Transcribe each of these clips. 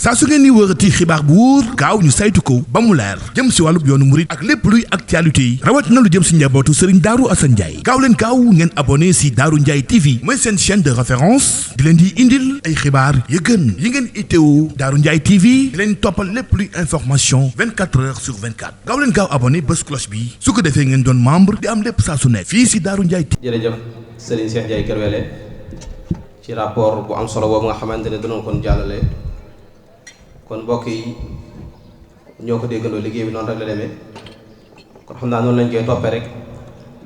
saa su ngeen ni wërati xibaar bu wóor gaaw ñu saytu ko ba mu leer jëm si wàllub yoonu murit ak lépp luy actualité yi rawat na lu jëm si njabootu Serigne Darou Assane Ndiaye gaaw leen gaaw ngeen abonné si Darou Ndiaye TV mooy seen chaîne de référence di leen di indil ay xibaar yu gën yi ngeen itteewu Darou Ndiaye TV di leen toppal lépp luy information 24 heures sur 24 gaaw leen gaaw abonné bés cloche bi su ko defee ngeen doon membre di am lépp saa su nekk fii si Darou Ndiaye TV. jërëjëf Serigne Cheikh Ndiaye Khéweul ci rapport bu am solo boobu nga xamante ne danoon kon jàllale kon mbokk yi ñoo ko déggandoo liggéey bi noonu rek la demee kon xam naa noonu lañ koy toppee rek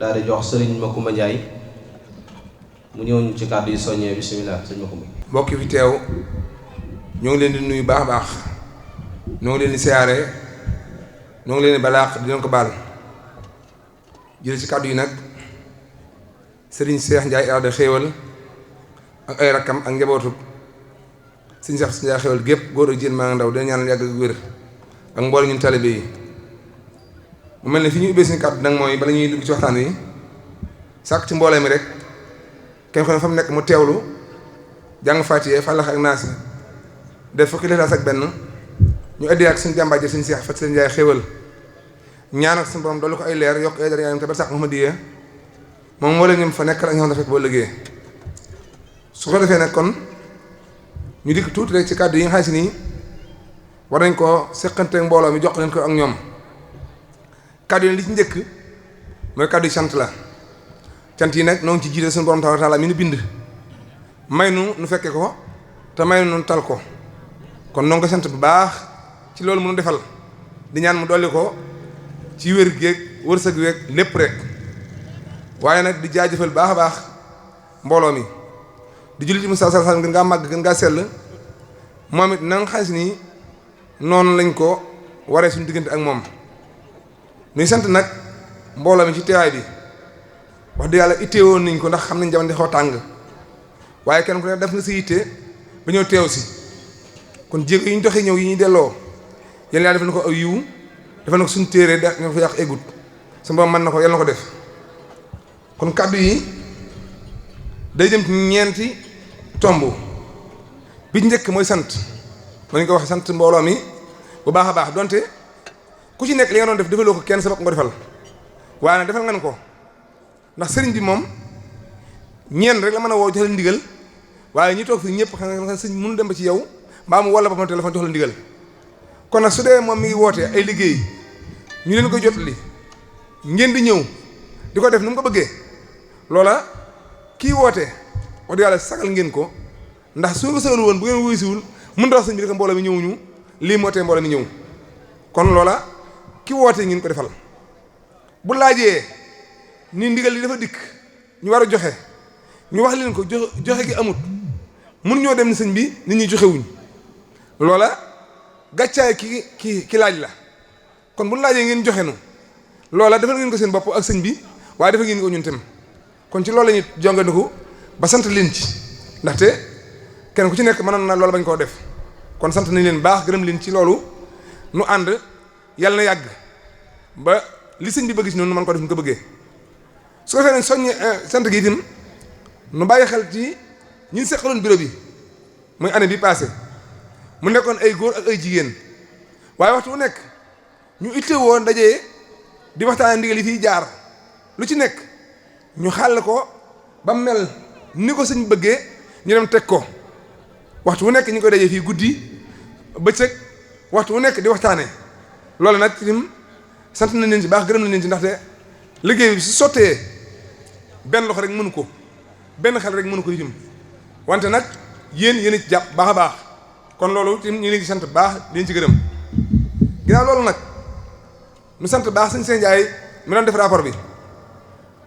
daal di jox Serigne Macoumba Ndiaye mu ñëw ñu ci kàddu yi soññee bisimilah sëñ Macoumba. mbokk yi fi teew ñoo ngi leen di nuyu baax a baax ñoo ngi leen di siyaare ñoo ngi leen di balaax di leen ko baal jële ci kàddu yi nag Serigne Cheikh Ndiaye aada Khéweul ak ay rakkam ak njabootu Serigne Cheikh Ndiaye Khéweul gépp góor ak jigéen maa ngi ndaw dina ñaanal yàgg ak wér ak mboolem ñun talibé yi mu mel ne fi ñu ubbee suñu kàddu nag mooy bala ñuy dugg ci waxtaan wi sàkk ci mboolee mi rek kenn xam ne fa mu nekk mu teewlu jàng Faatiha Fallax ak Naas def fukki Ixlaas ak benn ñu addi ak suñu jàmbaar ji Serigne Cheikh Faty Ndiaye Khéweul ñaan ak suñu borom dolli ko ay leer yokk ay dara yaayam te ba sax Muhammadiya moom moo leen ñoom fa nekk ak ñoom dafa boo liggéey su ko defee nag kon ñu dikk tuuti rek ci kàddu yi nga xam si nii war nañ koo seqante mbooloo mi jox leen ko ak ñoom kàddu yi li ci njëkk mooy kàddu yi sant la cant yi nag noo ngi ci jiite suñu borom tabaaraka taala mi nu bind may nu fekke ko te may nu tal ko kon noo ngi ko sant bu baax ci loolu mënu defal di ñaan mu dolli ko ci wér géeg wërsëg weeg lépp rek waaye nag di jaajëfal baax a baax mbooloo mi di julli ci Musaa sallallahu alayhi wasallam gën ngaa màgg gën ngaa sell moom it na nga xam si nii noonu lañ ko waree suñu diggante ak moom nuy sant nag mbooloo mi ci teewaay bi wax dëgg yàlla ittee woon nañ ko ndax xam nañ jamono di xaw tàng waaye kenn ku ne def nga si itte ba ñëw teew si kon jéego yi ñu doxee ñëw yi ñuy delloo yéen yàlla def na ko aw yiw def na ko suñu téere da nga ko yàq eggut su mboom mën na ko yàlla na ko def kon kàddu yi day jëm ci ñeenti tomb bi njëkk mooy sant ma ñu ko wax sant mbooloo mi bu baax a baax donte ku ci nekk li nga doon def defaloo ko kenn sa bopp nga defal waaye nag defal nga ko ndax sëriñ bi moom ñeen rek la mën a woo jox la ndigal waaye ñi toog fii ñëpp xam nga sëriñ mënu dem ba ci yow mbaa mu walla boppam téléphone jox la ndigal kon nag su dee moom mi ngi wootee ay liggéey ñu leen koy jotali ngeen di ñëw di ko def nu mu ko bëggee loola kii woote wax dëgg yàlla sagal ngeen ko ndax su ko sagal woon bu ngeen wuyusiwul mën da wax sëñ bi rek mbooloo mi ñëwuñu lii moo tee mbooloo mi ñëw kon loola ki woote ngeen ko defal bu laajee ni ndigal li dafa dikk ñu war a joxe ñu wax leen ko joxe gi amut mun ñoo dem ni sëñ bi nit ñi joxewuñ loola gàccaay ki laaj la kon bu laajee ngeen joxe nu loola defal ngeen ko seen bopp ak sëñ bi waaye defal ngeen ko ñun tam kon ci loolu la ñu jongandiku ba sant leen ci ndaxte kenn ku ci nekk mënoon na loolu bañ koo def kon sant nañ leen baax gërëm leen ci loolu nu ànd yàlla na yàgg ba li sëñ bi bëgg ci noonu nu mën ko def ñu ko bëggee su ko defee nag soññ sant gi itam nu bàyyi xel ci ñun seqaloon bureau bi muy année bi passé mu nekkoon ay góor ak ay jigéen waaye waxtu bu nekk ñu itte woon dajee di waxtaane ndigal yi fiy jaar lu ci nekk ñu xàll ko ba mel ni ko sëñ bëggee ñu dem teg ko waxtu wu nekk ñu ngi koy dajee fii guddi bëccëg waxtu wu nekk di waxtaane loolu nag tim sant nañ leen ci baax gërëm nañ leen ci ndaxte liggéey bi su sottee benn loxo rek mënu ko benn xel rek mënu ko itam wante nag yéen ci jàpp baax a baax kon loolu tim ñu leen ci sant baax di leen ci gërëm ginnaaw loolu nag nu sant baax sëñ Cheikh Ndiaye mi doon def rapport bi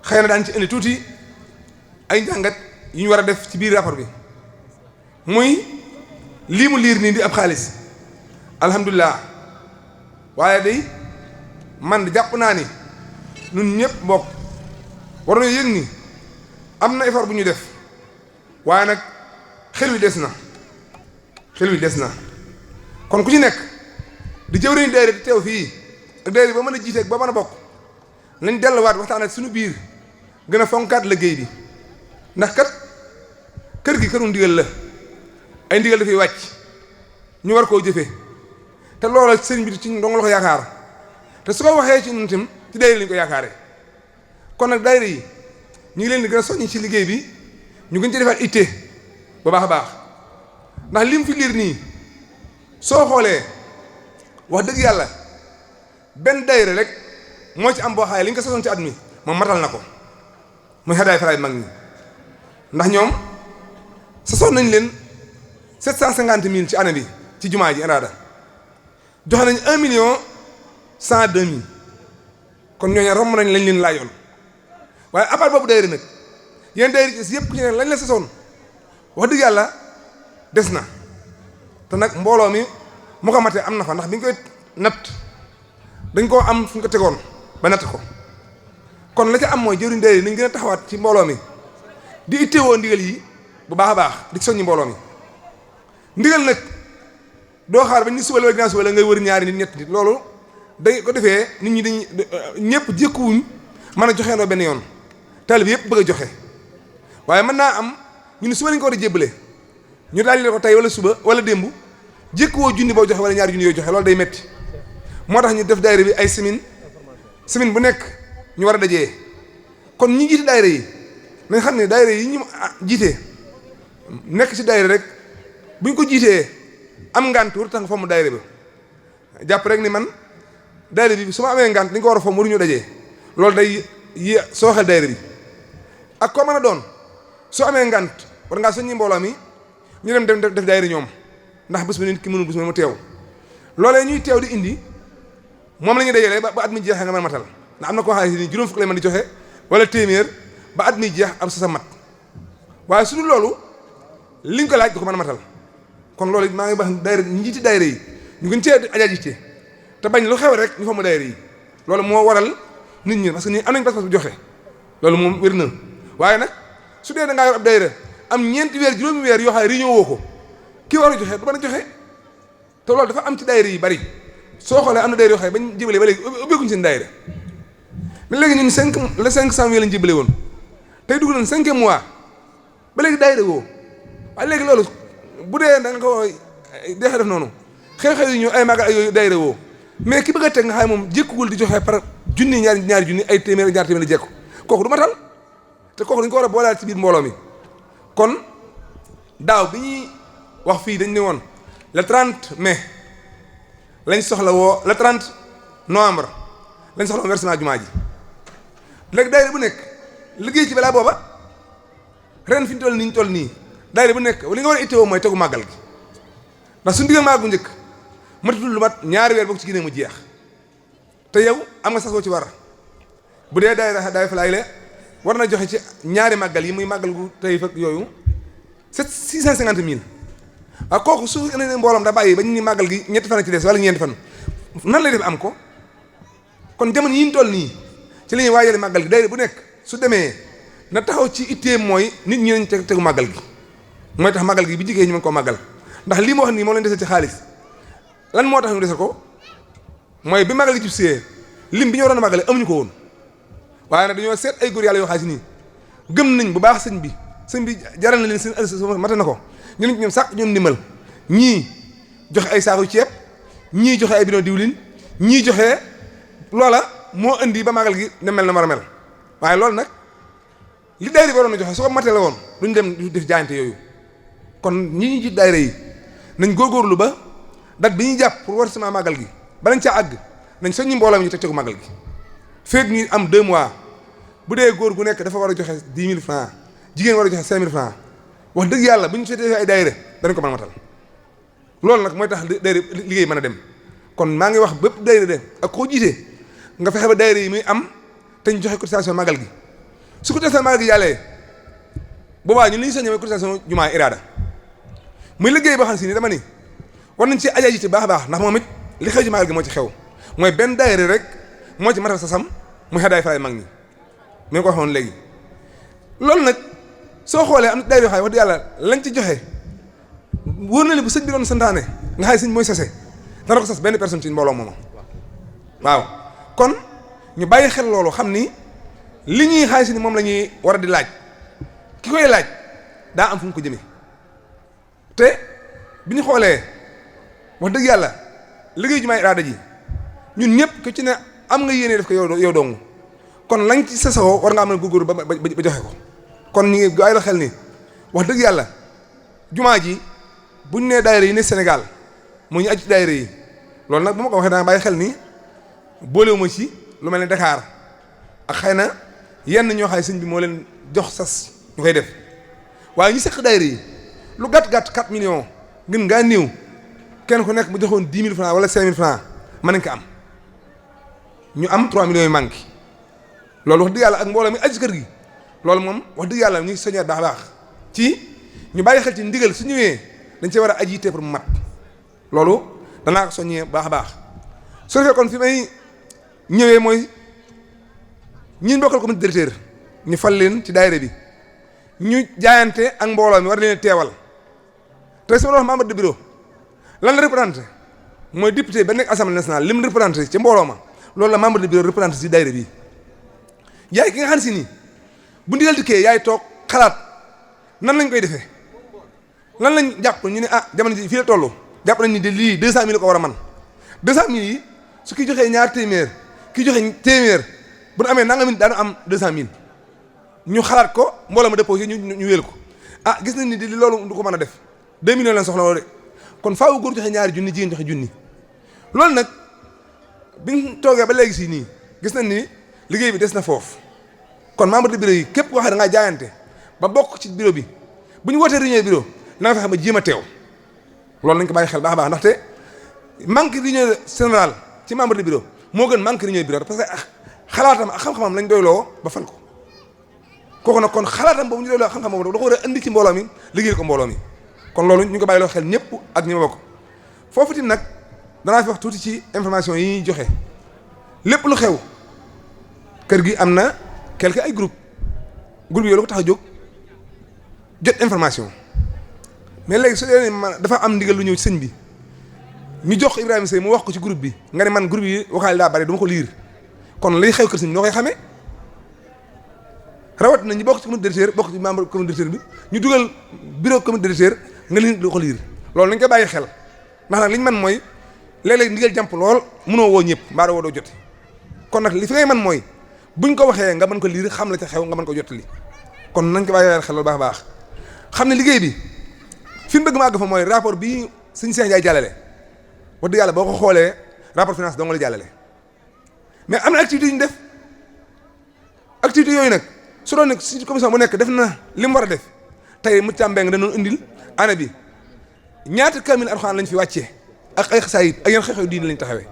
xëy na daan ci indi tuuti ay njàngat yu ñu war a def ci biir rapport bi muy lii mu liir nii di ab xaalis alhamdulilah waaye day man di jàpp naa ni ñun ñëpp mbokk war nañu yëg ni am na effort bu ñu def waaye nag xel wi des na kon ku ci nekk di jëwriñu daayira di teew fii ak daayira ba mën a jiite ak ba mën a bokk nañ delluwaat waxtaan ak suñu biir gën a fonkaat liggéey bi ndax kat kër gi këru ndigal la ay ndigal dafay wàcc ñu war koo jëfee te loola sëriñ bi ci ndongo la ko yaakaar te su ko waxee ci ñun tam ci daayira lañu ko yaakaaree kon nag daayira yi ñu ngi leen di gën a soññi ci liggéey bi ñu gën ci defaat itte bu baax a baax ndax lim fi liir nii soo xoolee wax dëgg yàlla benn daayira rek moo ci am boo xaye li ñu ko sasoon ci at mi moom matal na ko muy xadaay faraay mag ñi ndax ñoom sasoon nañ leen 750 000 ci année bi ci jumaa ji Iraada joxe nañ 1.102.000 kon ñooñu romb nañ lañ leen laajoon waaye à part boobu daayira nag yéen daayira ci yëpp ku ci ne lañ la sasoon wax dëgg yàlla des na te nag mbooloo mi mu ko matee am na fa ndax bi ñu koy natt dañ koo am fu ñu ko tegoon ba natt ko kon la ca am mooy jëriñ daayira nañ gën a taxawaat ci mbooloo mi di itteewoo ndigal yi bu baax a baax di soññi mbooloo mi ndigal nag doo xaar ba ni suba la ginnaaw suba la ngay wër ñaari nit ñett nit loolu dañ ko defee nit ñi dañ ñëpp jékkuwuñ mën a joxeendoo benn yoon taalibe yëpp bëgg a joxe waaye mën naa am ñu ni suba lañ ko war a jébbale ñu daal di ko tey wala suba wala démb jékkuwoo junni boo joxe wala ñaari junni yooyu joxe loolu day metti moo tax ñu def daayira bi ay semaine bu nekk ñu war a dajee kon ñi jiite daayira yi nañ xam ne daayira yi ñu jiite nekk ci daayira rek buñ ko jiitee am ngàntuur tax nga fomm daayira ba jàpp rek ni man daayira bi su ma amee ngànt li nga ko war a fomm waruñu dajee loolu day sooxel daayira bi ak koo mën a doon soo amee ngànt war ngaa soññi mbooloo mi ñu dem def daayira ñoom ndax bés bi nit ki mënul bés bi mu teew loolee ñuy teew di indi moom la ñuy dajalee ba at mi jeexee nga mën a matal ndax am na koo xam ne juróom fukk lay mën di joxe wala téeméer ba at mi jeex am sa mat waaye su dul loolu li nga ko laaj du ko mën a matal kon loolu maa ngi wax daayira njiiti daayira yi ñu gën cee ajaajite te bañ lu xew rek ñu fa mu daayira yi loolu moo waral nit ñi parce que nii am nañ pas-pas bu joxe loolu moom wér na waaye nag su dee da ngaa yor ab daayira am ñeenti weer juróomi weer yoo xam ne réunion woo ko kii war a joxe du mën a joxe te loolu dafa am ci daayira yi bari soo xoolee am na daayira yoo xam ne bañ jébale ba léegi ubbeekuñ seen daayira mais léegi ñun 5 janvier lañ jébale woon tey dugg nañ 5e mois ba léegi daayira woo waaye léegi loolu bu dee da nga ko deexee def noonu xew-xew yi ñu ay magal ay yooyu daayira woo mais ki bëgg a teg nga xam ne moom jékkuwul di joxe par junni ñaari junni ay téeméer ñaari téeméer di jekku kooku du matal te kooku dañ ko war a boolaal ci biir mbooloo mi kon daaw bi ñuy wax fii dañ ne woon le 30 mai lañ soxla woo le 30 novembre lañ soxla woo versement jumaa ji léegi daayira bu nekk liggéey ci balaa booba ren fi ñu toll nii ñu toll nii daayira bu nekk li nga war a ittewoo mooy tegu màggal gi ndax suñu digga màggal bu njëkk matatul lu mat ñaari weer bokk ci Guinée mu jeex te yow am nga sax soo ci war bu dee daay falaay le war na joxe ci ñaari màggal yi muy màggal gu tey fekk yooyu 650 000 waaw kooku su ne mbooloom da bàyyi ba ñu ni màggal gi ñetti fan ci des wala ñeenti fan nan lay def am ko kon jamono yi ñu toll nii ci la ñuy waajale màggal gi daayira bu nekk su demee na taxaw ci itteem mooy nit ñi nañ tegu màggal gi mooy tax màggal gi bi jigéen ñu mën koo màggal ndax lii ma wax nii moo leen desal ci xaalis lan moo tax ñu desal ko mooy bi màggal gi ci see lim bi ñu waroon a màggale amuñu ko woon waaye nag dañoo seet ay góor yàlla yoo xam si nii gëm nañ bu baax sëñ bi jaral na leen seen ëllëg mata na ko ñu nit ñoom sàq ñoom ndimbal ñii joxe ay saaku ceeb ñii joxe ay bidon diwlin ñii joxe loola moo indi ba màggal gi ne mel na war a mel waaye loolu nag li daayira bi waroon a joxe su ko matee la woon duñ dem def jaayante yooyu kon ñi ñu ci daayira yi nañ góorgóorlu ba date bi ñuy jàpp pour war sama màggal gi balañ caa àgg nañ soññi mbooloo mi ñu tegu màggal gi feeg ñu am 2 mois bu dee góor gu nekk dafa war a joxe 10 000 francs jigéen war a joxe 5 000 francs wax dëgg yàlla bu ñu seetee ay daayira danañ ko mën a matal loolu nag mooy tax daayira liggéey mën a dem kon maa ngi wax bépp daayira dem ak koo jiite nga fexe ba daayira yi muy am te ñu joxe cotisation màggal gi su cotisation màggal gi yàllee boobaa ñun li ñu soññee mooy cotisation jumaa Iraada muy liggéey boo xam si ni dama ni war nañ ci ajaajite baax a baax ndax moom it li xew ci màggal gi moo ci xew mooy benn daayira rek moo ci matal sa sam muy xadaay faay mag ñi mi ngi ko waxoon léegi loolu nag soo xoolee am na daayira yoo xam ne wax dëgg yàlla lañ ci joxe wóor na ne bu sëñ bi doon santaane nga xam ne sëñ mooy sase dana ko sas benn personne ci mbooloo mooma waaw kon ñu bàyyi xel loolu xam ni li ñuy xaalis ni moom la ñuy war a di laaj ki koy laaj daa am fu mu ko jëmee te bi ñu xoolee wax dëgg yàlla liggéey jumaay iraada ji ñun ñëpp ku ci ne am nga yéene def ko yow dong kon lañ ci sasoo war nga am na góorgóorlu ba joxe ko kon ñu ngi bàyyi la xel ni wax dëgg yàlla jumaa ji buñ nee daayira yi ne Sénégal mu ñu aju ci daayira yi loolu nag bu ma ko waxee danga bàyyi xel ni boolewuma ci lu mel ne Dakar ak xëy na yenn ñoo xam ne sëñ bi moo leen jox sas ñu koy def waaye ñu seq daayira yi lu gàtt 4 millions ngën ngaa néew kenn ku nekk mu joxoon 10 000 francs wala 5 000 francs mën nañ ko am ñu am 3 millions yu manqué loolu wax dëgg yàlla ak mbooloo mi aju ci kër gi loolu moom wax dëgg yàlla ñu ngi soññee baax ci ñu bàyyi xel ci ndigal su ñëwee dañ ci war a aji te pour mu mat loolu danaa ko soññee baax a baax su defee kon fi may ñëwee mooy ñi bokkal comité directeur ñu fal leen ci daayira bi ñu jaayante ak mbooloo mi war leen teewal te su ma wax membre de bureau lan la représenté mooy député ba nekk assemblée nationale lim représenté ci mbooloo ma loolu la membre de bureau représenté ci daayira bi yaay ki nga xam si nii bu ndigal dikkee yaay toog xalaat nan lañ koy defee lan lañ jàpp ñu ne jamono ji fii la toll jàpp nañ ni de lii 200 000 ko war a man 200 000 yi su ki joxee ñaar téeméer ki joxe téeméer bu nu amee nanga min daanu am 200 000 ñu xalaat ko mbooloo ma déposé ñu wéel ko gis nañ ni di loolu du ko mën a def 2 millions lañ soxla woo de kon faaw góor joxe ñaari junni jigéen joxe junni loolu nag biñ toogee ba léegi si nii gis nañ ni liggéey bi des na foofu kon membre de bureau yi képp koo xam ne da ngaa jaayante ba bokk ci bureau bi bu ñu wootee réunion bureau na nga fexe ba jéem a teew loolu nañ ko bàyyi xel baax a baax ndaxte manque réunion générale ci membre de bureau moo gën manque réunion bureau parce que xalaatam ak xam-xamam lañ doyloo ba fal ko kooku nag kon xalaatam boobu ñu doyloo xam-xam boobu da ko war a indi ci mbooloo mi liggéey ko mbooloo mi kon loolu ñu ko bàyyi loo xel ñëpp ak ñi ma bokk foofu tim nag danaa fi wax tuuti ci information yi ñuy joxe lépp lu xew kër gi am na quelque ay groupe yooyu la ko tax a jóg jot information mais léegi su dee dafa am ndigal lu ñëw ci sëñ bi ñu jox Ibrahima Seye mu wax ko ci groupe bi nga ne man groupe yi waxaale daa bari dama ko liir kon lay xew kër sëñ bi noo koy xamee rawat na ñu bokk ci comité directeur bokk ci membre comité directeur bi ñu dugal bureau comité directeur nga leen du ko liir loolu nañ koy bàyyi xel ndax nag li ñu man mooy léeg-léeg ndigal jàmp lool mënoo woo ñëpp mbaa woo doo jot kon nag li fi ngay man mooy buñ ko waxee nga mën ko liir xam la ca xew nga mën ko jottali kon nañ ko bàyyi xel loolu baax a baax xam ne liggéey bi fi mu bëgg ma àgg fa mooy rapport bii sëñ Cheikh Ndiaye jàllale wax dëgg yàlla boo ko xoolee rapport finance doo nga la jàllale mais am na activité yu ñu def activité yooyu nag su doon nekk si commission bu nekk def na li mu war a def tey mu càmbee nga dañoo indil année bi ñaata kamil alxuraan lañ fi wàccee ak ay xasaayid ak yenn xew-xew diine lañ taxawee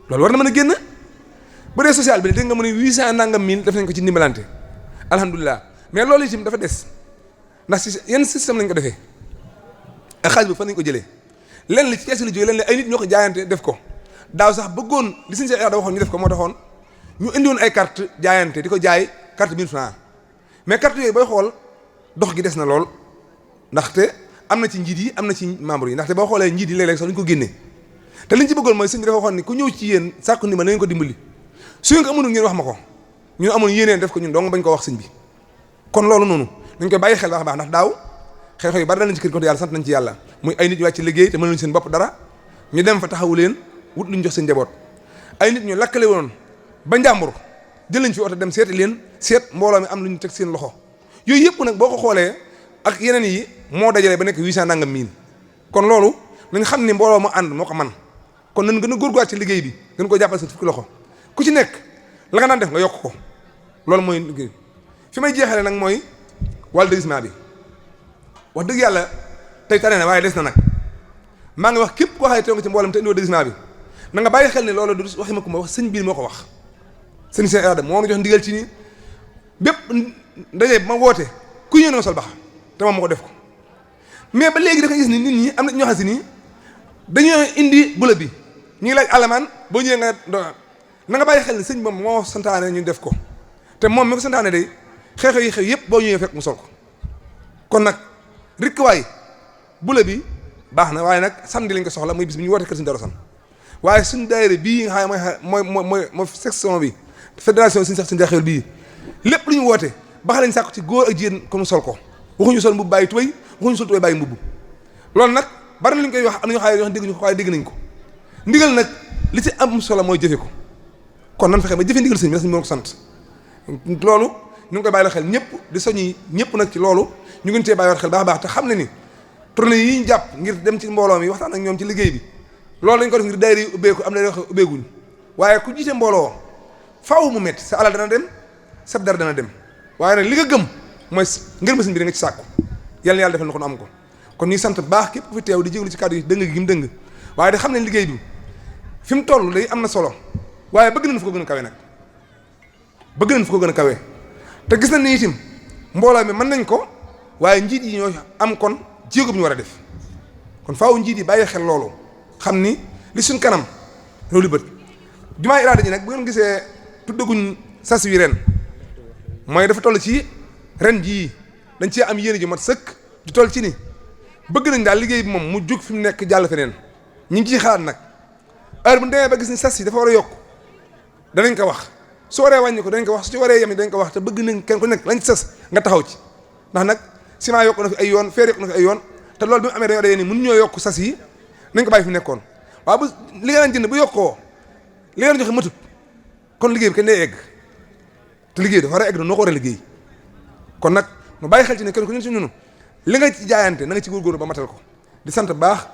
loolu war na mën a génn bu dee social bi dégg nga mën a 800 nangam mille def nañ ko ci ndimbalante alhamdulilah mais loolu itam dafa des ndax si yenn système lañ ko defee ak xaalis bi fan lañ ko jëlee lenn li ci kees la jógee lenn li ay nit ñoo ko jaayante def ko daaw sax bëggoon li suñu Cheikh da waxoon ñu def ko moo taxoon ñu indiwoon ay carte jaayante di ko jaay carte 1000 francs mais carte yooyu booy xool dox gi des na lool ndaxte am na ci njiit yi am na ci membre yi ndaxte boo xoolee njiit yi léeg-léeg sax duñ ko génnee te liñ ci bëggoon mooy sëñ bi dafa waxoon ni ku ñëw ci yéen sàkku ndimbal na ngeen ko dimbali su ngeen ko amoon ngeen wax ma ko ñun amoon yéeneen def ko ñun dong bañ ko wax sëñ bi kon loolu noonu dañ koy bàyyi xel baax a baax ndax daaw xew-xew yu bari dal nañ ci kër ko yàlla sant nañ ci yàlla muy ay nit ñu wàcc liggéey te mënuñ seen bopp dara ñu dem fa taxawu leen wut luñ jox seen njaboot ay nit ñu lakkale woon ba njàmbur jël nañ fi oto dem seeti leen seet mbooloo mi am lu ñu teg seen loxo yooyu yëpp nag boo ko xoolee ak yeneen yi moo dajalee ba nekk 800 nangam miin kon loolu nañ xam ni mbooloo mu ànd moo ko man kon nañ gën a góorgóorlu ci liggéey bi gën ko jàppale sa fukki loxo ku ci nekk la nga daan def nga yokk ko loolu mooy liggéey fi may jeexale nag mooy wàllu déguisement bi wax dëgg yàlla tey tane na waaye des na nag maa ngi wax képp koo xam ne teew nga ci mboolem te indiwoo déguisement bi na nga bàyyi xel ne loolu du waxi ma ko ma wax sëñ biir moo ko wax sëñ Cheikh Adam moo ngi jox ndigal ci ni bépp ndaje ma woote ku ñëw na nga sol baxa te moom ma ko def ko mais ba léegi da nga gis ni nit ñi am na ñoo xam si ni dañoo indi bula bi ñu ngi laaj alamaan boo ñëwee nga na nga bàyyi xel ne sëñ moom moo santaane ñu def ko te moom mi ko santaane day xeexew yi xew yëpp boo ñëwee fekk mu sol ko kon nag rikk waay bula bi baax na waaye nag samedi lañ ko soxla muy bis bi ñu woote kër suñu Darou Assane waaye suñu daayira bii nga xam ne mooy section bi fédération suñu sax suñu Xéweul bii lépp lu ñu woote baax lañ sàkku ci góor ak jigéen comme sol ko waxuñu sol mbubb bàyyi tubéy waxuñu sol tubéy bàyyi mbubb loolu nag bari na li ñu koy wax am na ñoo xam ne wax dégg ñu ko waaye dégg nañ ko ndigal nag li ci am solo mooy jëfe ko kon nan fexe ba jëfe ndigal sëñ bi sëñ moo ko sant loolu ñu ngi koy bàyyi xel ñëpp di soññi ñëpp nag ci loolu ñu gën cee bàyyi xel baax a baax te xam ne ni tournée yi ñu jàpp ngir dem ci mbooloo mi waxtaan ak ñoom ci liggéey bi loolu lañ ko def ngir daayira yi ubbeeku am na yoo xam ne ubbeeguñ waaye ku jiite mbooloo faaw mu métti sa alal dana dem sa dara dana dem waaye nag li nga gëm mooy ngërëm sëñ bi da nga ci sàkku yàlla na yàlla defal na ko am ko kon ñuy sant baax képp ku fi teew di jégalu ci kàddu yi dëng gi mu dëng waaye di xam ne liggéey bi fi mu toll day am na solo waaye bëgg nañ fu ko gën a kawe nag bëgg nañ fu ko gën a kawe te gis nañ ni itam mbooloo mi mën nañ ko waaye njiit yi ñoo am kon jéego bi ñu war a def kon faaw njiit yi bàyyi xel loolu xam ni li suñ kanam loolu bët jumaa iraada ji nag bu ngeen gisee tuddaguñ sas wi ren mooy dafa toll ci ren jii dañ cee am yéene ju mat sëkk ju toll ci ni bëgg nañ daal liggéey bi moom mu jug fi mu nekk jàll feneen ñu ngi ciy xalaat nag heure bu ñu demee ba gis ni sas yi dafa war a yokk danañ ko wax su waree wàññi ko danañ ko wax su ci waree yem dañ ko wax te bëgg nañ kenn ku nekk lañ ci sas nga taxaw ci ndax nag ciment yokk na fi ay yoon fer yokk na fi ay yoon te loolu bi mu amee dañoo dee ni mënu ñoo yokk sas yi nañ ko bàyyi fi mu nekkoon waaw bu li nga leen jënd bu yokkoo li nga leen joxe matut kon liggéey bi kenn day egg te liggéey dafa war a egg noo ko war a liggéey kon nag mu bàyyi xel ci ne kenn ku ñun si ñunu li nga ci jaayante na nga ci góorgóorlu ba matal ko di sant baax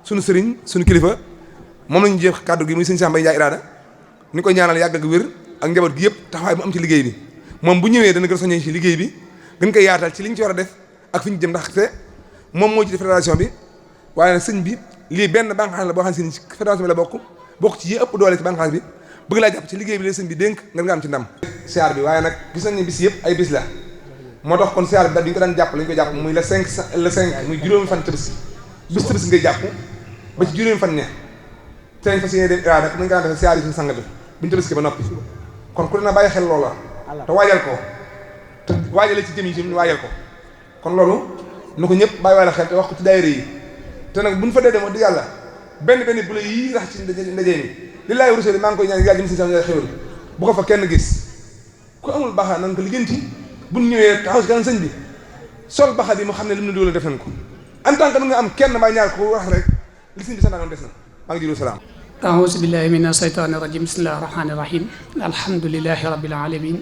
suñu sëriñ suñu kilifa moom lañu jeex kàddu gi muy sëñ Cheikh Mbaye Ndiaye Iraada ni ko ñaanal yàgg ak wér ak njaboot gi yëpp taxawaay mu am ci liggéey bi moom bu ñëwee dana gën a soññee ci liggéey bi gën koy yaatal ci li ñu ci war a def ak fi ñu jëm ndaxte moom moo ci fédération bi waaye nag sëñ bi lii benn bànqaas la boo xam ne ci fédération bi la bokk ci yi ëpp doole ci bànqaas bi bëgg laa jàpp ci liggéey bi la sëñ bi dénk nga am ci ndam siyaar bi waaye nag gis nañ ne bis yëpp ay bis la moo tax kon siyaar bi daal bi ñu ko daan jàpp lañu ko jàpp muy le 5 muy juróomi fan Tabaski bis Tabaski ngay jàpp ba ci juróomi fan ñe te nañ fas yéene dem Iraada nañ ko daan defee siyaar yi suñu sang bi buñu Tabaski ba noppi kon ku dina bàyyi xel loola te waajal ko te waajale ci jëm yi ci waajal ko kon loolu na ko ñëpp bàyyi wala xel te wax ko ci daayira yi te nag buñ fa dee dem wax dëgg yàlla benn bu la yii rax ci ndaje mi li laay rusé maa ngi koy ñaan yàlla jëm si sa xéwal bu ko fa kenn gis ku amul baxa nan ko liggéenti buñ ñëwee taxaw si kanam sëñ bi sol baxa bi mu xam ne li mu ne doole def nañ ko en tant que nga am kenn mbaa ñaar ko wax rek li sëñ bi santaanoon des na maa ngi jiru salaam aouzu billahi mina shaytaani rajim bismillahi rahmaani rahim alhamdulillahi rabbil alamin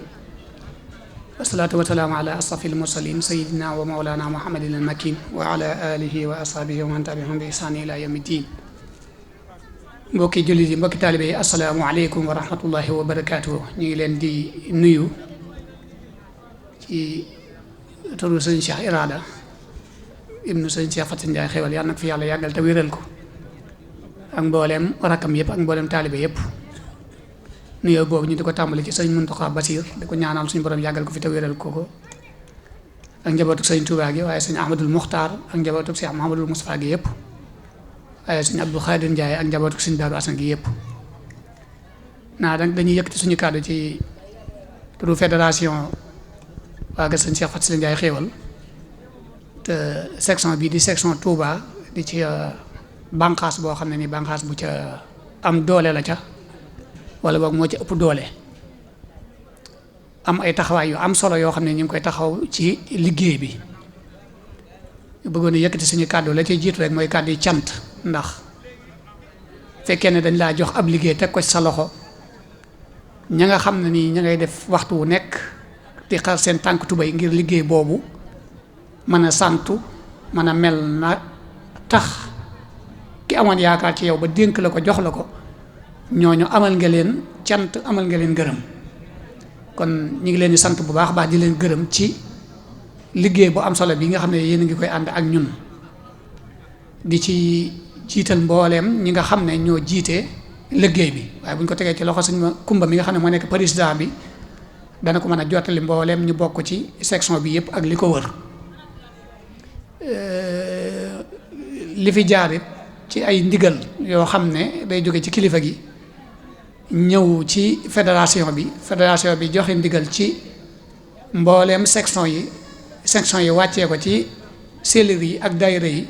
wasalaatu wasalaamu ala asrafil mursalin sayidina wa maulana muhammadin al makin wa ala alihi wa ashabihi wa man tabi'ahum bi ihsani ila yawmi din mbokki jullit yi mbokki taalibe yi asalaamu aleykum wa rahmatullahi wa barakaatuhu ñu ngi leen di nuyu ci turu sëñ Cheikh Iraada ibnu sëñ Cheikh Faty Ndiaye Khéweul yàlla nag fi yàlla yàggal te wéral ko ak mbooleem rakkam yëpp ak mbooleem taalibe yëpp nuyoo boobu ñu di ko tàmbali ci sëñ Muntaxa Basiir di ko ñaanal suñu borom yàggal ko fi te wéral ko ak njabootuk sëñ Tuubaa gi waaye sëñ Ahmadul Muxtaar ak njabootuk Cheikh Mahamadul Mustafaa gi yëpp waaye sëñ Abdou Khadir Ndiaye ak njabootuk sëñ Daaru Asan gi yëpp naa nag dañuy yëkkati suñu kàddu ci turu fédération waa sëñ Cheikh Faty Sylla Ndiaye Khéweul te section bii di section Touba di ci bànqaas boo xam ne ni bànqaas bu ca am doole la ca wala boog moo ci ëpp doole am ay taxawaay yu am solo yoo xam ne ñu ngi koy taxaw ci liggéey bi ñu bëggoon a yëkkati suñu kàddu la ciy jiitu rek mooy kàddu yi cant ndax fekkee ne dañ laa jox ab liggéey teg ko ci sa loxo ña nga xam ne nii ña ngay def waxtu wu nekk di xar seen tànk tubéy ngir liggéey boobu mën a santu mën a mel na tax ki amoon yaakaar ci yow ba dénk la ko jox la ko ñooñu amal nga leen cant amal nga leen gërëm kon ñu ngi leen di sant bu baax baax di leen gërëm ci liggéey bu am solo bi nga xam ne yéen a ngi koy ànd ak ñun di ci jiital mbooleem ñi nga xam ne ñoo jiite liggéey bi waaye bu ñu ko tegee ci loxo sëñ Macoumba mi nga xam ne moo nekk président bi dana ko mën a jottali mbooleem ñu bokk ci section bi yëpp ak li ko wër li fi jaarit ci ay ndigal yoo xam ne day jóge ci kilifa gi ñëw ci fédération bi joxe ndigal ci mbooleem section yi wàccee ko ci cellules yi ak daayira yi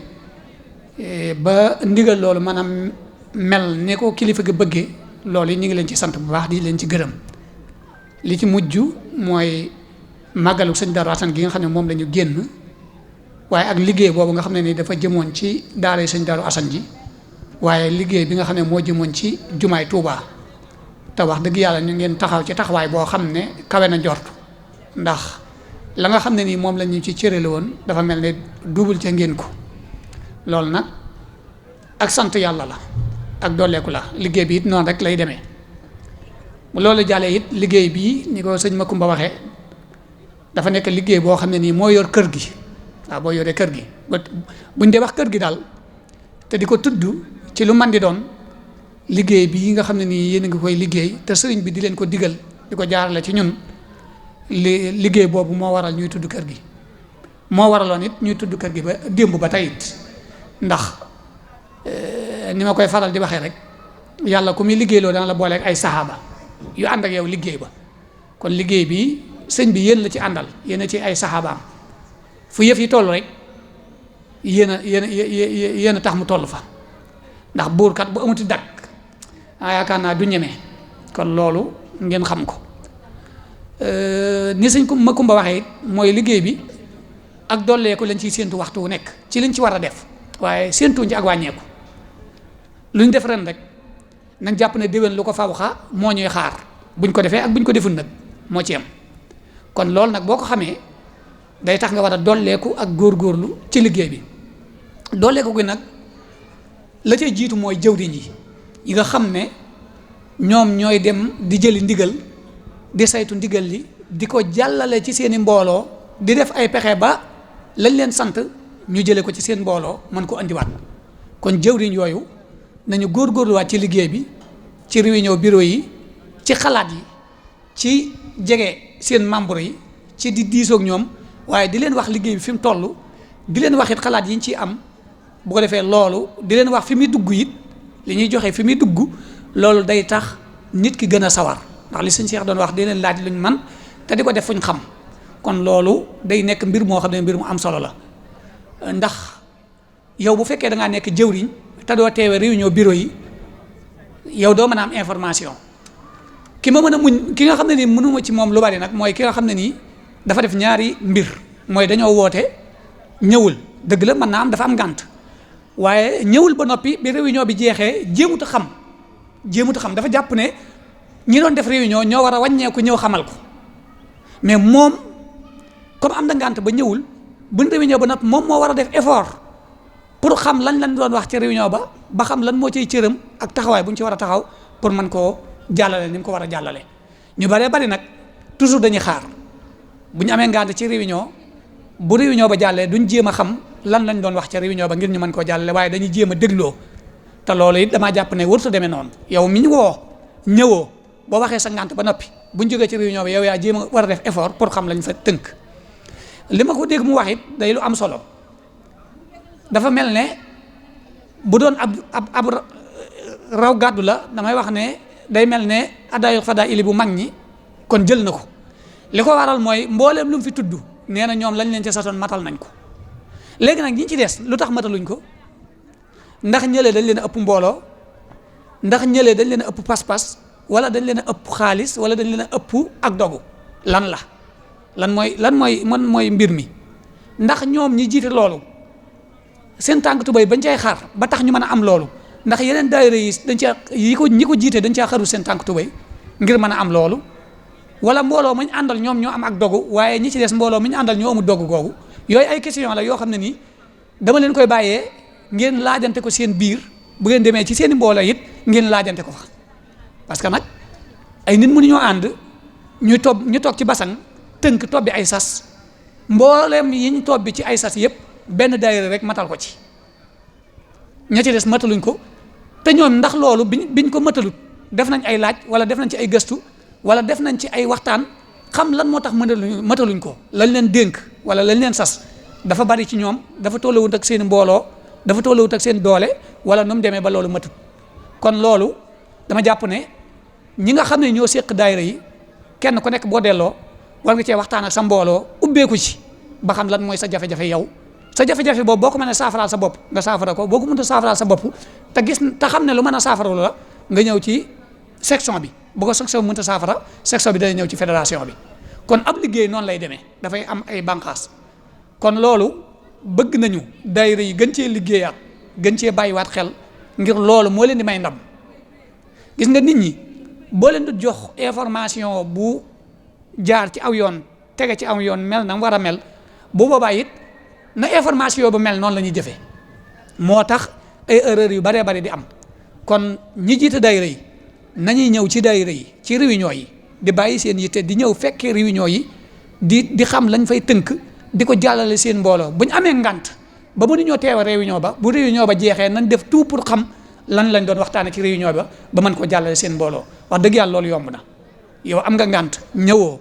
ba ndigal loolu mën a mel ni ko kilifa gi bëggee loolu yi ñu ngi leen ci sant bu baax di leen ci gërëm li ci mujj mooy màggalu sëñ Daaru Asan gi nga xam ne moom la ñu génn waaye ak liggéey boobu nga xam ne ni dafa jëmoon ci daara sëñ Daaru Asan ji waaye liggéey bi nga xam ne moo jëmoon ci jumaay Touba te wax dëgg yàlla ñu ngeen taxaw ci taxawaay boo xam ne kawe na njort ndax la nga xam ne nii moom la ñu ci cërale woon dafa mel ne duubal ca ngeen ko loolu nag ak sant yàlla la ak dolleeku la liggéey bi it noonu rek lay demee bu loolu jàllee it liggéey bii ni ko sëñ Macoumba waxee dafa nekk liggéey boo xam ne nii moo yor kër gi waaw boo yoree kër gi buñ dee wax kër gi daal te di ko tudd ci lu man di doon liggéey bii nga xam ne nii yéen a ngi koy liggéey te sëriñ bi di leen ko digal di ko jaarale ci ñun liggéey boobu moo waral ñuy tudd kër gi moo waraloon it ñuy tudd kër gi ba démb ba tey it ndax ni ma koy faral di waxee rek yàlla ku muy liggéeyloo dana la booleeg ay saxaaba yu ànd ak yow liggéey ba kon liggéey bi sëñ bi yéen la ci àndal yéen a ci ay saxaabaam fu yëf yi toll rek yéen a tax mu toll fa ndax buur kat bu amuti dakk yaakaar naa du ñeme kon loolu ngeen xam ko ni sëñ Macoumba waxee it mooy liggéey bi ak dolleeku lañ ciy séentu waxtu wu nekk ci liñ ci war a def waaye séentuñ ci ak wàññeeku lu ñu def ren rek nañ jàpp ne déwén lu ko fawxa moo ñuy xaar buñ ko defee ak buñ ko deful nag moo ci am kon loolu nag boo ko xamee day tax nga war a dolleeku ak góorgóorlu ci liggéey bi dolleeku gi nag la cay jiitu mooy jëwriñ yi nga xam ne ñoom ñooy dem di jëli ndigal di saytu ndigal li di ko jàllale ci seeni mbooloo di def ay pexe ba lañ leen sant ñu jële ko ci seen mbooloo mën ko andiwaat kon jëwriñ yooyu nañu góorgóorluwaat ci liggéey bi ci réunion bureau yi ci xalaat yi ci jege seen membre yi ci di diisoog ñoom waaye di leen wax liggéey bi fi mu toll di leen wax it xalaat yi ñu ciy am bu ko defee loolu di leen wax fi muy dugg it li ñuy joxe fi muy dugg loolu day tax nit ki gën a sawar ndax li sëñ Cheikh doon wax di leen laaj luñ man te di ko def fuñ xam kon loolu day nekk mbir moo xam ne mbir mu am solo la ndax yow bu fekkee da ngaa nekk jëwriñ te doo teewee réunion bureau yi yow doo mën a am information ki ma mën a muñ ki nga xam ne nii mënuma ci moom lu bari nag mooy ki nga xam ne nii dafa def ñaari mbir mooy dañoo woote ñëwul dëgg la mën naa am dafa am ngànt waaye ñëwul ba noppi bi réunion bi jeexee jéemut a xam dafa jàpp ne ñi doon def réunion ñoo war a wàññeeku ñëw xamal ko mais moom comme am na ngànt ba ñëwul buñ réunion ba noppi moom moo war a def effort pour xam lan doon wax ci réunion ba xam lan moo ciy cëram ak taxawaay bu ñu ci war a taxaw pour mën koo jàllale ni mu ko war a jàllale ñu baree bari nag toujours dañuy xaar bu ñu amee ngànt ci réunion bu réunion ba jàllee duñ jéem a xam lan lañ doon wax ca réunion ba ngir ñu mën koo jàllale waaye dañuy jéem a dégloo te loolu it damaa jàpp ne warut a demee noonu yow mi ñu woo ñëwoo boo waxee sa ngànt ba noppi buñ jógee ci réunion bi yow yaa jéem a war a def effort pour xam lañ fa tënk li ma ko dégg mu wax it day lu am solo dafa mel ne bu doon ab raw gàddu la damay wax ne day mel ne adaayu fadaa ili bu mag ñi kon jël na ko li ko waral mooy mbooleem lu mu fi tudd nee na ñoom lañ leen ci satoon matal nañ ko léegi nag ñi ci des lu tax mataluñ ko ndax ñëlee dañ leen a ëpp mbooloo ndax ñëlee dañ leen a ëpp pas-pas wala dañ leen a ëpp xaalis wala dañ leen a ëpp ak dogu lan mooy mbir mi ndax ñoom ñi jiite loolu seen tànk tubéy bañ cay xar ba tax ñu mën a am loolu ndax yeneen daayira yi dañ caa ñi ko jiite dañ caa xaru seen tànk tubéy ngir mën a am loolu wala mbooloo muñ àndal ñoom ñoo am ak dogu waaye ñi ci des mbooloo muñ àndal ñoo amul dogu googu yooyu ay question la yoo xam ne nii dama leen koy bàyyee ngeen laajante ko seen biir bu ngeen demee ci seen i mbooloo it ngeen laajante ko fa parce que nag ay nit mënuñoo ànd ñu toog ci basang tënk tobbi ay sas mbooleem yi ñu tobbi ci ay sas yëpp benn daayira rek matal ko ci ña ci des mataluñ ko te ñoom ndax loolu biñ ko matalut def nañ ay laaj wala def nañ ci ay gëstu wala def nañ ci ay waxtaan xam lan moo tax mataluñ ko lañ leen dénk wala lañ leen sas dafa bari ci ñoom dafa tollawut ak seen mbooloo dafa tollawut ak seen doole wala nu mu demee ba loolu matut kon loolu dama jàpp ne ñi nga xam ne ñoo séq daayira yi kenn ku nekk boo delloo war nga cee waxtaan ak sa mbooloo ubbeeku ci ba xam lan mooy sa jafe-jafe yow sa jafe-jafe boobu boo ko mënee saafaraal sa bopp nga saafara ko boo ko mënta saafaraal sa bopp te xam ne lu mën a saafara la nga ñëw ci section bi bu ko section bi mënta saafara section bi dana ñëw ci fédération bi kon ab liggéey noonu lay demee dafay am ay bànqaas kon loolu bëgg nañu daayira yi gën cee liggéeyaat gën cee bàyyiwaat xel ngir loolu moo leen di may ndam gis nga nit ñi boo leen di jox information bu jaar ci aw yoon tege ci aw yoon mel na war a mel bu boobaa it na information bu mel noonu la ñuy jëfee moo tax ay erreur yu baree bari di am kon ñi jiite daayira yi nañuy ñëw ci daayira yi ci réunion yi di bàyyi seen yitte di ñëw fekkee réunion yi di xam lañ fay tënk di ko jàllale seen mbooloo bu ñu amee ngant ba mënuñoo teew réunion ba bu réunion ba jeexee nañ def tout pour xam lan lañ doon waxtaane ci réunion ba mën ko jàllale seen mbooloo wax dëgg yàlla loolu yomb na yow am nga ngant ñëwoo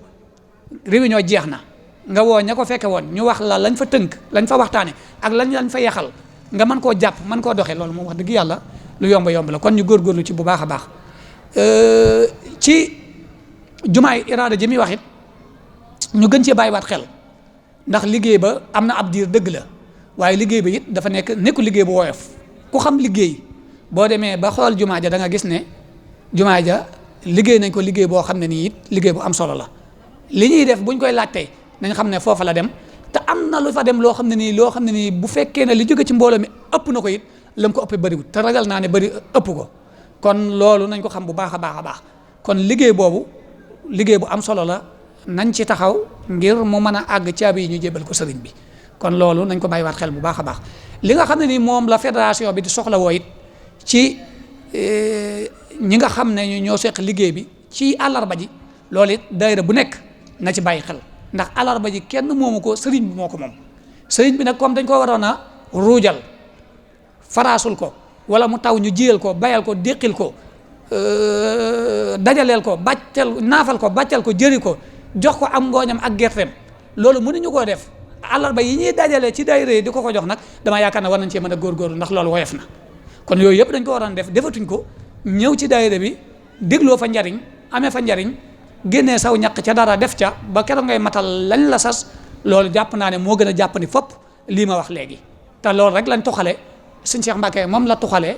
réunion jeex na nga woo ña ko fekke woon ñu wax la lañ fa tënk lañ fa waxtaane ak lañ fa yaxal nga mën koo jàpp mën koo doxee loolu moom wax dëgg yàlla lu yomb la kon ñu góorgóorlu ci bu baax a baax ci jumaay iraada ji muy wax it ñu gën cee bàyyiwaat xel ndax liggéey ba am na ab diir dëgg la waaye liggéey ba it dafa nekku liggéey bu woyof ku xam liggéey boo demee ba xool jumaa ja da nga gis ne jumaa ja liggéey nañ ko liggéey boo xam ne nii it liggéey bu am solo la li ñuy def buñ koy laajtee nañ xam ne foofa la dem te am na lu fa dem loo xam ne nii bu fekkee ne li jóge ci mbooloo mi ëpp na ko it la mu ko ëppee bëriwut te ragal naa ne bëri ëpp ko kon loolu nañ ko xam bu baax a baax kon liggéey boobu liggéey bu am solo la nañ ci taxaw ngir mu mën a àgg caabi yi ñu jébal ko sëriñ bi kon loolu nañ ko bàyyiwaat xel bu baax a baax li nga xam ne ni moom la fédération bi di soxla woo it ci ñi nga xam ne ñoo seq liggéey bi ci àllarba ji loolu it daayira bu nekk na ci bàyyi xel ndax àllarba ji kenn moomu ko sëriñ bi moo ko moom sëriñ bi nag comme dañ ko waroon a ruujal faraasul ko wala mu taw ñu jiyal ko bayal ko déqil ko dajaleel ko naafal ko bàccal ko jëri ko jox ko am ngooñam ak gerteem loolu mënuñu koo def àllarba yi ñuy dajalee ci daayira yi di ko jox nag dama yaakaar ne war nañ cee mën a góorgóorlu ndax loolu woyof na kon yooyu yëpp dañ ko waroon def defatuñ ko ñëw ci daayira bi dégloo fa njariñ amee fa njariñ génnee saw ñaq ca dara def ca ba keroog ngay matal lañ la sas loolu jàpp naa ne moo gën a jàppandi fopp lii ma wax léegi te loolu rek lañ tuxale sëñ Cheikh Mbacke moom la tuxalee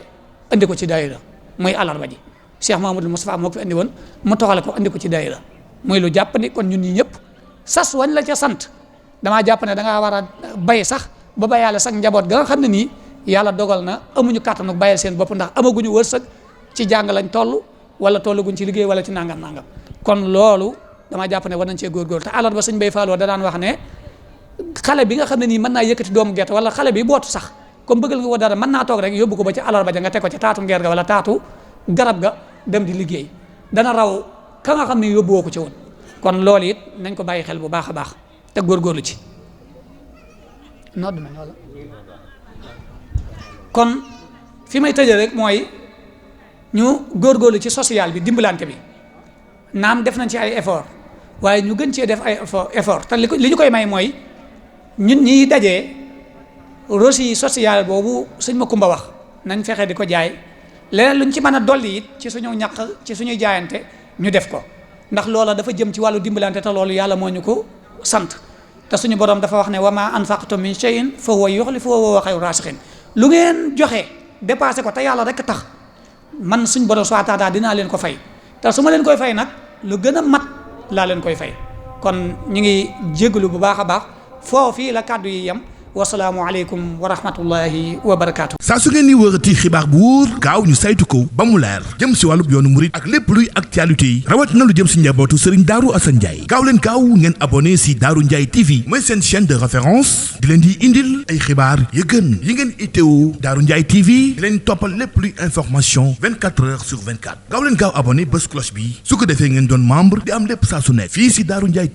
indi ko ci daayira muy àllarba ji Cheikh Mamadou Moustapha moo ko fi indi woon mu tuxale ko indi ko ci daayira muy lu jàppandi kon ñun ñi ñëpp sas wañ la ca sant damaa jàpp ne da ngaa war a bay sax ba bayaale sax njaboot ga nga xam ne nii yàlla dogal na amuñu kàttanu bayal seen bopp ndax amaguñu wërsëg ci jàng lañ toll wala tollaguñ ci liggéey wala ci nangam kon loolu damaa jàpp ne war nañ cee góorgóorlu te àllarba sëñ Mbaye Falo da daan wax ne xale bi nga xam ne nii mën naa yëkkati doomu gerte wala xale bi bootu sax comme bëggal nga ko dara mën naa toog rek yóbbu ko ba ci àllarba ja nga teg ko ci taatu ngeer ga wala taatu garab ga dem di liggéey dana raw ka nga xam ne yóbbuwoo ko ci woon kon loolu it nañ ko bàyyi xel bu baax a baax te góorgóorlu ci nodd nañ wala kon fi may tëjee rek mooy ñu góorgóorlu ci social bi dimbalante bi naam def nañ ci ay effort waaye ñu gën cee def ay effort te li ñu koy may mooy ñun ñiy dajee reçu social boobu sëñ Macoumba wax nañ fexe di ko jaay leneen luñ ci mën a dolli it ci suñu ñaq ci suñuy jaayante ñu def ko ndax loola dafa jëm ci wàllu dimbalante te loolu yàlla moo ñu ko sant te suñu borom dafa wax ne wa ma anfaqtum min shay'in fa huwa yukhlifuhu wa huwa khayru raasiqiin lu ngeen joxe dépassé ko te yàlla rek tax man suñu borom subhaanahu wa ta'aala dinaa leen ko fay te su ma leen koy fay nag lu gën a mat laa leen koy fay kon ñu ngi jégalu bu baax a baax fii la kàddu yi yem wasalaamu aleykum wa rahmatullahi wa barakaatu. saa su ngeen di wërati xibaar bu wóor gaaw ñu saytu ko ba mu leer jëm si wàllub yoonu murit ak lépp luy actualité yi rawat na lu jëm si njabootu Serigne Darou Assane Ndiaye gaaw leen gaaw ngeen abonné si Darou Ndiaye TV mooy seen chaîne de référence di leen di indil ay xibaar yu gën yi ngeen itteewu Darou Ndiaye TV di leen toppal lépp luy information 24 heures sur 24 gaaw leen gaaw abonné bés cloche bi su ko defee ngeen doon membre di am lépp saa su nekk fii si Darou Ndiaye